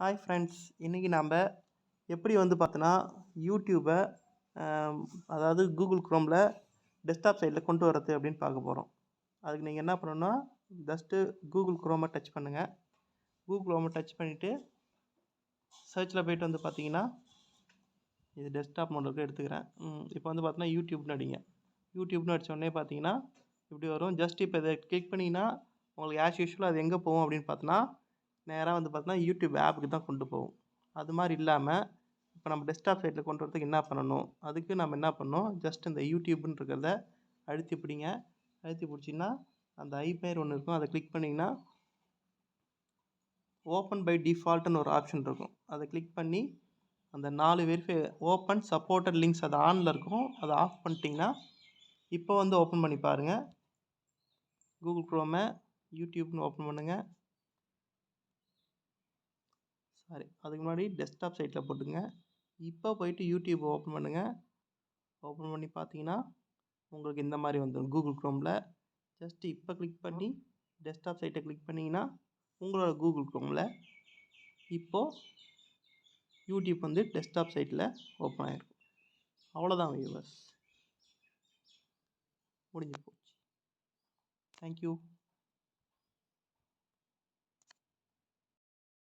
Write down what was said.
Hi friends, இன்றைக்கி நாம் எப்படி பார்த்தோன்னா யூடியூப்பை அதாவது கூகுள் குரோமில் டெஸ்க்டாப் சைடில் கொண்டு வரது அப்படின்னு பார்க்க போகிறோம். அதுக்கு நீங்கள் என்ன பண்ணணுன்னா, ஜஸ்ட்டு கூகுள் குரோமை டச் பண்ணுங்கள். கூகுள் குரோமை டச் பண்ணிவிட்டு சர்ச்சில் போய்ட்டு பார்த்தீங்கன்னா, இது டெஸ்க்டாப் மோடுக்கு எடுத்துக்கிறேன். இப்போ பார்த்தோன்னா யூடியூப்னு அடிங்க. யூடியூப்னு அடித்தோடனே பார்த்தீங்கன்னா இப்படி வரும். ஜஸ்ட் இப்போ இதை கிளிக் பண்ணிங்கன்னா உங்களுக்கு ஆஸ் யூஷுவல் அது எங்கே போகும் அப்படின்னு பார்த்தோன்னா, நேராக பார்த்தோன்னா யூடியூப் ஆப்புக்கு தான் கொண்டு போகும். அது மாதிரி இல்லாமல் இப்போ நம்ம டெஸ்க்டாப் சைட்டில் கொண்டு வரதுக்கு என்ன பண்ணணும், அதுக்கு நம்ம என்ன பண்ணணும், ஜஸ்ட் இந்த யூடியூப்னு இருக்கிறத அழுத்தி பிடிங்க. அழுத்தி பிடிச்சிங்கன்னா அந்த ஐ பேர் ஒன்று இருக்கும், அதை கிளிக் பண்ணிங்கன்னா ஓப்பன் பை டிஃபால்ட்டுன்னு ஒரு ஆப்ஷன் இருக்கும். அதை கிளிக் பண்ணி அந்த 4 வெரிஃபை ஓப்பன் சப்போர்ட்டட் லிங்க்ஸ் அது ஆனில் இருக்கும், அதை ஆஃப் பண்ணிட்டீங்கன்னா இப்போ ஓப்பன் பண்ணி பாருங்கள். கூகுள் குரோமை யூடியூப்னு ஓப்பன் பண்ணுங்கள். சாரி, அதுக்கு முன்னாடி டெஸ்க்டாப் சைட்டில் போட்டுங்க. இப்போ போய்ட்டு யூடியூப் ஓப்பன் பண்ணுங்கள். ஓப்பன் பண்ணி பார்த்தீங்கன்னா உங்களுக்கு இந்த மாதிரி வந்துடும். கூகுள் குரோமில் ஜஸ்ட்டு இப்போ கிளிக் பண்ணி டெஸ்க்டாப் சைட்டை கிளிக் பண்ணிங்கன்னா உங்களோட கூகுள் குரோமில் இப்போது யூடியூப் டெஸ்க்டாப் சைட்டில் ஓப்பன் ஆகிருக்கும். அவ்வளோதான் வியூவர்ஸ், முடிஞ்சு போச்சு. தேங்க்யூ.